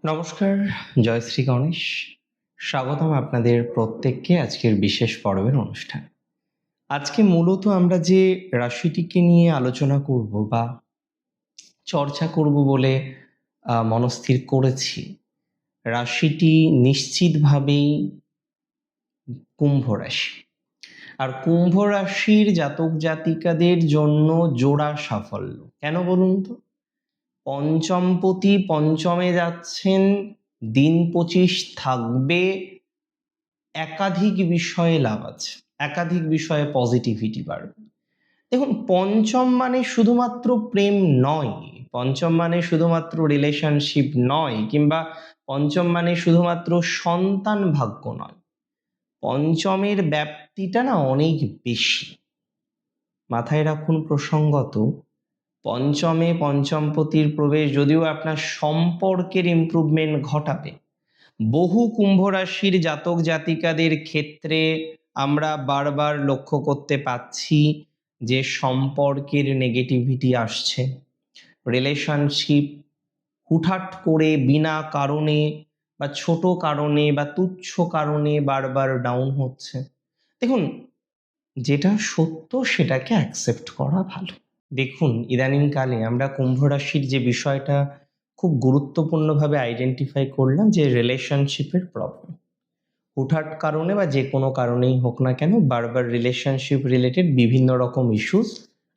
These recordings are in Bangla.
নমস্কার, জয় শ্রী গণেশ। স্বাগতম আপনাদের প্রত্যেককে আজকের বিশেষ পর্বের অনুষ্ঠানে। আজকে মূলত আমরা যে রাশিটিকে নিয়ে আলোচনা করব বা চর্চা করব বলে মনস্থির করেছি, রাশিটি নিশ্চিতভাবেই কুম্ভ রাশি। আর কুম্ভ রাশির জাতক জাতিকাদের জন্য জোড়া সাফল্য। কেন বলুন তো? পঞ্চমপতি পঞ্চমে যাচ্ছেন, দিন 25 থাকবে, একাধিক বিষয়ে লাভ আছে, একাধিক বিষয়ে পজিটিভিটি বাড়বে। দেখুন, পঞ্চম মানে শুধুমাত্র প্রেম নয়, পঞ্চম মানে শুধুমাত্র রিলেশনশিপ নয়, কিংবা পঞ্চম মানে শুধুমাত্র সন্তান ভাগ্য নয়। পঞ্চমের ব্যাপ্তিটা না অনেক বেশি। মাথায় রাখুন, প্রসঙ্গত পঞ্চমে পঞ্চমপতির প্রবেশ যদিও আপনার সম্পর্কের ইমপ্রুভমেন্ট ঘটাবে, বহু কুম্ভ রাশির জাতক জাতিকাদের ক্ষেত্রে আমরা বারবার লক্ষ্য করতে পাচ্ছি যে সম্পর্কের নেগেটিভিটি আসছে, রিলেশনশিপ হুটহাট করে বিনা কারণে বা ছোট কারণে বা তুচ্ছ কারণে বারবার ডাউন হচ্ছে। দেখুন, যেটা সত্য সেটাকে অ্যাকসেপ্ট করা ভালো। দেখুন, ইদানিংকালে আমরা কুম্ভ রাশির যে বিষয়টা খুব গুরুত্বপূর্ণভাবে আইডেন্টিফাই করলাম, যে রিলেশনশিপের প্রবলেম হুটহাট কারণে বা যে কোনো কারণেই হোক না কেন, বারবার রিলেশনশিপ রিলেটেড বিভিন্ন রকম ইস্যুস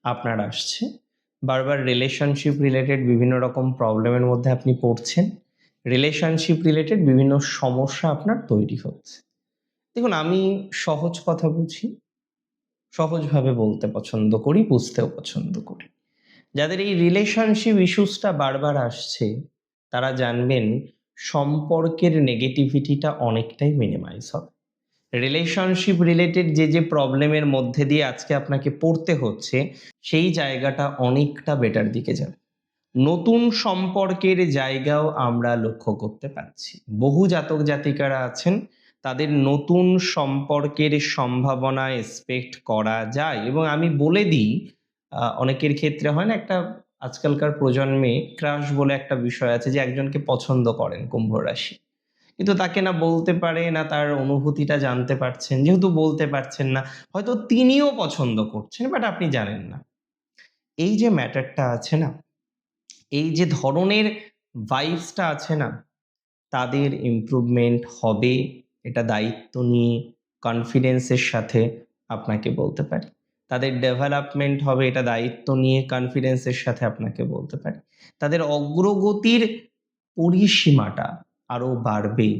আপনার আসছে, বারবার রিলেশনশিপ রিলেটেড বিভিন্ন রকম প্রবলেমের মধ্যে আপনি পড়ছেন, রিলেশনশিপ রিলেটেড বিভিন্ন সমস্যা আপনার তৈরি হচ্ছে। দেখুন, আমি সহজ কথা বুঝি, সহজভাবে বলতে পছন্দ করি, বুঝতেও পছন্দ করি। যাদের এই রিলেশনশিপ ইস্যুসটা বারবার আসছে, তারা জানবেন সম্পর্কের নেগেটিভিটিটা অনেকটাই মিনিমাইজ হবে। রিলেশনশিপ রিলেটেড যে প্রবলেমের মধ্যে দিয়ে আজকে আপনাকে পড়তে হচ্ছে, সেই জায়গাটা অনেকটা বেটার দিকে যাবে। নতুন সম্পর্কের জায়গাও আমরা লক্ষ্য করতে পাচ্ছি। বহু জাতক জাতিকারা আছেন, তাদের নতুন সম্পর্কের সম্ভাবনা এক্সপেক্ট করা যায়। এবং আমি বলে দিই, অনেকের ক্ষেত্রে হয় না, একটা আজকালকার প্রজন্মে ক্রাশ বলে একটা বিষয় আছে, যে একজনকে পছন্দ করেন কুম্ভ রাশি, কিন্তু তাকে না বলতে পারে, না তার অনুভূতিটা জানতে পারছেন। যেহেতু বলতে পারছেন না, হয়তো তিনিও পছন্দ করছেন, বাট আপনি জানেন না। এই যে ম্যাটারটা আছে না, এই যে ধরনের ভাইবসটা আছে না, তাদের ইমপ্রুভমেন্ট হবে, এটা দায়িত্ব নিয়ে কনফিডেন্সের সাথে আপনাকে বলতে পারি। তাদের ডেভেলপমেন্ট হবে, এটা দায়িত্ব নিয়ে কনফিডেন্সের সাথে আপনাকে বলতে পারি। তাদের অগ্রগতির পরিসীমাটা আরও বাড়বে,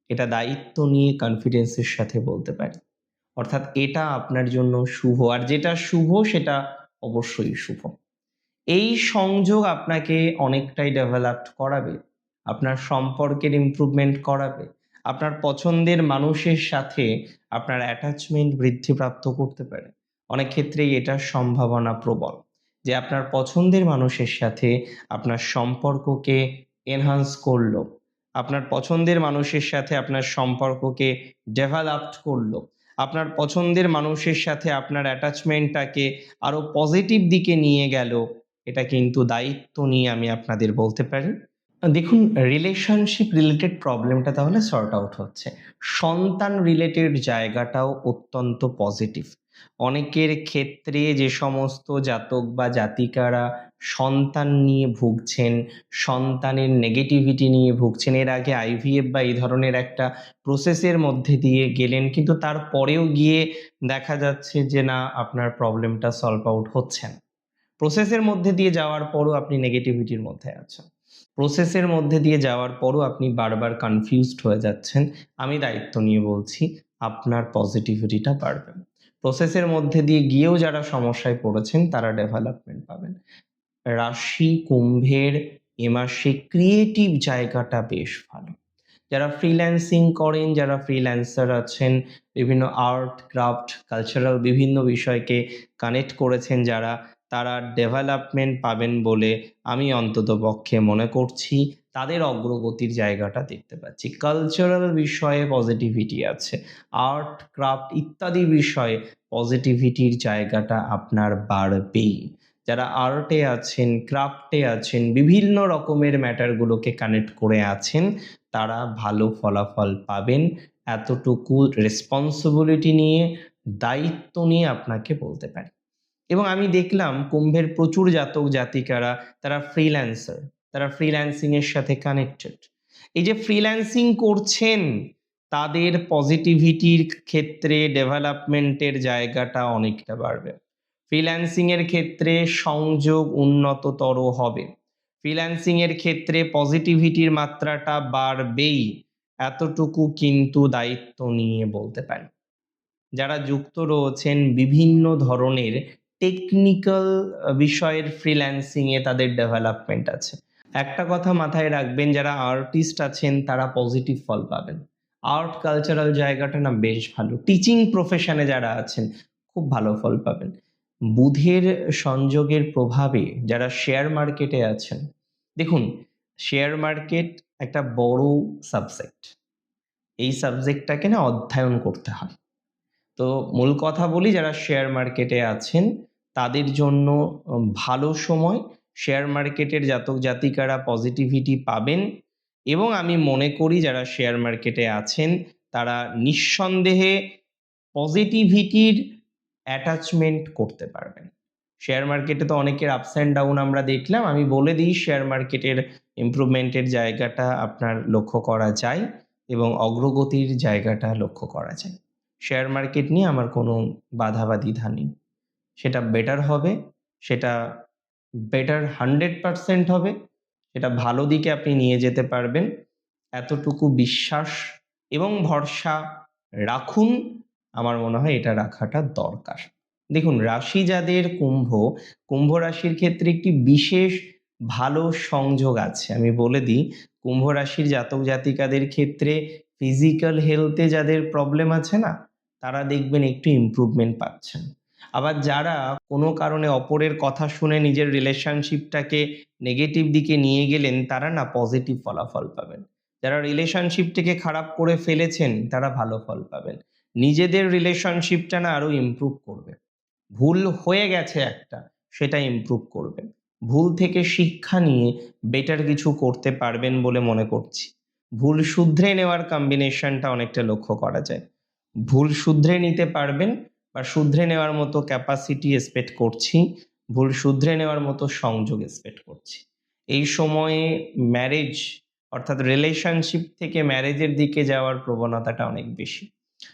এটা দায়িত্ব নিয়ে কনফিডেন্সের সাথে বলতে পারি। অর্থাৎ এটা আপনার জন্য শুভ, আর যেটা শুভ সেটা অবশ্যই শুভ। এই সংযোগ আপনাকে অনেকটাই ডেভেলপড করাবে, আপনার সম্পর্কের ইমপ্রুভমেন্ট করাবে, আপনার পছন্দের মানুষের সাথে আপনার অ্যাটাচমেন্ট বৃদ্ধিপ্রাপ্ত করতে পারে। অনেক ক্ষেত্রেই এটার সম্ভাবনা প্রবল, যে আপনার পছন্দের মানুষের সাথে আপনার সম্পর্ককে এনহান্স করলো, আপনার পছন্দের মানুষের সাথে আপনার সম্পর্ককে ডেভেলপড করলো, আপনার পছন্দের মানুষের সাথে আপনার অ্যাটাচমেন্টটাকে আরও পজিটিভ দিকে নিয়ে গেল। এটা কিন্তু দায়িত্ব নিয়ে আমি আপনাদের বলতে পারি। দেখুন, রিলেশনশিপ রিলেটেড প্রবলেমটা তাহলে সর্ট আউট হচ্ছে। সন্তান রিলেটেড জায়গাটাও অত্যন্ত পজিটিভ। অনেকের ক্ষেত্রে যে সমস্ত জাতক বা জাতিকারা সন্তান নিয়ে ভুগছেন, সন্তানের নেগেটিভিটি নিয়ে ভুগছেন, এর আগে আইভিএফ বা এই ধরনের একটা প্রসেসের মধ্যে দিয়ে গেলেন, কিন্তু তারপরেও গিয়ে দেখা যাচ্ছে যে না, আপনার প্রবলেমটা সলভ আউট হচ্ছে না। প্রসেসের মধ্যে দিয়ে যাওয়ার পরও আপনি নেগেটিভিটির মধ্যে আছেন, প্রসেসের মধ্যে দিয়ে যাওয়ার পরও আপনি বারবার কনফিউজড হয়ে যাচ্ছেন। আমি দায়িত্ব নিয়ে বলছি, আপনার পজিটিভিটিটা বাড়বে। প্রসেসের মধ্যে দিয়ে গিয়েও যারা সমস্যায় পড়েছেন, তারা ডেভেলপমেন্ট পাবেন। রাশি কুম্ভের এ মাসে ক্রিয়েটিভ জায়গাটা বেশ ভালো। যারা ফ্রিল্যান্সিং করেন, যারা ফ্রিল্যান্সার আছেন, বিভিন্ন আর্ট ক্রাফট কালচারাল বিভিন্ন বিষয়কে কানেক্ট করেছেন যারা, তারা ডেভেলপমেন্ট পাবেন বলে আমি অন্ততপক্ষে মনে করছি। তাদের অগ্রগতির জায়গাটা দেখতে পাচ্ছি। কালচারাল বিষয়ে পজিটিভিটি আছে, আর্ট ক্রাফট ইত্যাদি বিষয়ে পজিটিভিটির জায়গাটা আপনার বাড়বেই। যারা আর্টে আছেন, ক্রাফটে আছেন, বিভিন্ন রকমের ম্যাটারগুলোকে কানেক্ট করে আছেন, তারা ভালো ফলাফল পাবেন। এতটুকু রেসপন্সিবিলিটি নিয়ে, দায়িত্ব নিয়ে আপনাকে বলতে পারি। এবং আমি দেখলাম কুম্ভের প্রচুর জাতক জাতিকারা তারা ফ্রিল্যান্সার, তারা ফ্রিল্যান্সিং এর সাথে কানেক্টেড। এই যে ফ্রিল্যান্সিং করছেন, তাদের পজিটিভিটির ক্ষেত্রে ডেভেলপমেন্টের জায়গাটা অনেকটা বাড়বে। ফ্রিল্যান্সিং এর ক্ষেত্রে সংযোগ উন্নততর হবে। ফ্রিল্যান্সিং এর ক্ষেত্রে পজিটিভিটির মাত্রাটা বাড়বেই, এতটুকু কিন্তু দায়িত্ব নিয়ে বলতে পারি। যারা যুক্ত রয়েছেন বিভিন্ন ধরনের টেকনিক্যাল বিষয়ের ফ্রিল্যান্সিং এ, তাদের ডেভেলপমেন্ট আছে। একটা কথা মাথায় রাখবেন, যারা আর্টিস্ট আছেন তারা পজিটিভ ফল পাবেন। আর্ট কালচারাল জায়গাটা না বেশ ভালো। টিচিং প্রফেশনে যারা আছেন খুব ভালো ফল পাবেন। বুধের সংযোগের প্রভাবে যারা শেয়ার মার্কেটে আছেন, দেখুন শেয়ার মার্কেট একটা বড় সাবজেক্ট। এই সাবজেক্টটাকে না অধ্যয়ন করতে হয়। তো মূল কথা বলি, যারা শেয়ার মার্কেটে আছেন তাদের জন্য ভালো সময়। শেয়ার মার্কেটের জাতক জাতিকারা পজিটিভিটি পাবেন এবং আমি মনে করি যারা শেয়ার মার্কেটে আছেন তারা নিঃসন্দেহে পজিটিভিটির অ্যাটাচমেন্ট করতে পারবেন। শেয়ার মার্কেটে তো অনেকের আপস অ্যান্ড ডাউন আমরা দেখলাম। আমি বলে দিই শেয়ার মার্কেটের ইমপ্রুভমেন্টের জায়গাটা আপনার লক্ষ্য করা যায় এবং অগ্রগতির জায়গাটা লক্ষ্য করা যায়। শেয়ার মার্কেট নিয়ে আমার কোনো বাধা বা দ্বিধা নেই। সেটা বেটার হবে, সেটা বেটার 100% হবে, সেটা ভালো দিকে আপনি নিয়ে যেতে পারবেন। এতটুকু বিশ্বাস এবং ভরসা রাখুন। আমার মনে হয় এটা রাখাটা দরকার। দেখুন রাশি যাদের কুম্ভ, কুম্ভ রাশির ক্ষেত্রে একটি বিশেষ ভালো সংযোগ আছে। আমি বলে দিই, কুম্ভ রাশির জাতক জাতিকাদের ক্ষেত্রে ফিজিক্যাল হেলথে যাদের প্রবলেম আছে না, তারা দেখবেন একটু ইমপ্রুভমেন্ট পাচ্ছেন। আবার যারা কোনো কারণে অপরের কথা শুনে নিজের রিলেশনশিপটাকে নেগেটিভ দিকে নিয়ে গেলেন, তারা না পজিটিভ ফলাফল পাবেন। যারা রিলেশনশিপটাকে খারাপ করে ফেলেছেন তারা ভালো ফল পাবেন। নিজেদের রিলেশনশিপটা না আরো ইমপ্রুভ করবে। ভুল হয়ে গেছে একটা, সেটা ইমপ্রুভ করবে। ভুল থেকে শিক্ষা নিয়ে বেটার কিছু করতে পারবেন বলে মনে করছি। ভুল শুধরে নেওয়ার কম্বিনেশনটা অনেকটা লক্ষ্য করা যায়। ভুল শুধরে নিতে পারবেন বা শুধরে নেওয়ার মতো ক্যাপাসিটি এক্সপেক্ট করছি, ভুল শুধরে নেওয়ার মতো সংযোগ এক্সপেক্ট করছি। এই সময়ে ম্যারেজ অর্থাৎ রিলেশনশিপ থেকে ম্যারেজের দিকে যাওয়ার প্রবণতাটা অনেক বেশি।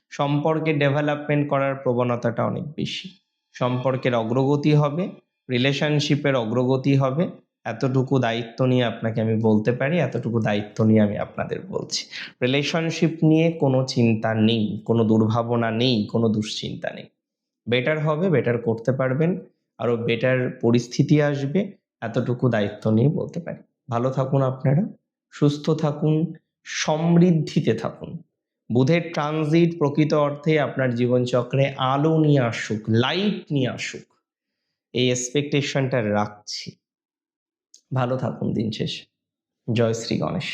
সম্পর্কে ডেভেলপমেন্ট করার প্রবণতাটা অনেক বেশি। সম্পর্কের অগ্রগতি হবে, রিলেশনশিপের অগ্রগতি হবে। এতটুকু দায়িত্ব নিয়ে আপনাকে আমি বলতে পারি, এতটুকু দায়িত্ব নিয়ে আমি আপনাদের বলছি। রিলেশনশিপ নিয়ে কোনো চিন্তা নেই, কোনো দুর্ভাবনা নেই, কোনো দুশ্চিন্তা নেই। বেটার হবে, বেটার করতে পারবেন, আরও বেটার পরিস্থিতি আসবে, এতটুকু দায়িত্ব নিয়ে বলতে পারি। ভালো থাকুন আপনারা, সুস্থ থাকুন, সমৃদ্ধিতে থাকুন। বুধের ট্রানজিট প্রকৃত অর্থে আপনার জীবনচক্রে আলো নিয়ে আসুক, লাইট নিয়ে আসুক, এই এক্সপেকটেশনটা রাখছি। ভালো থাকুন দিন শেষে। জয় শ্রী গণেশ।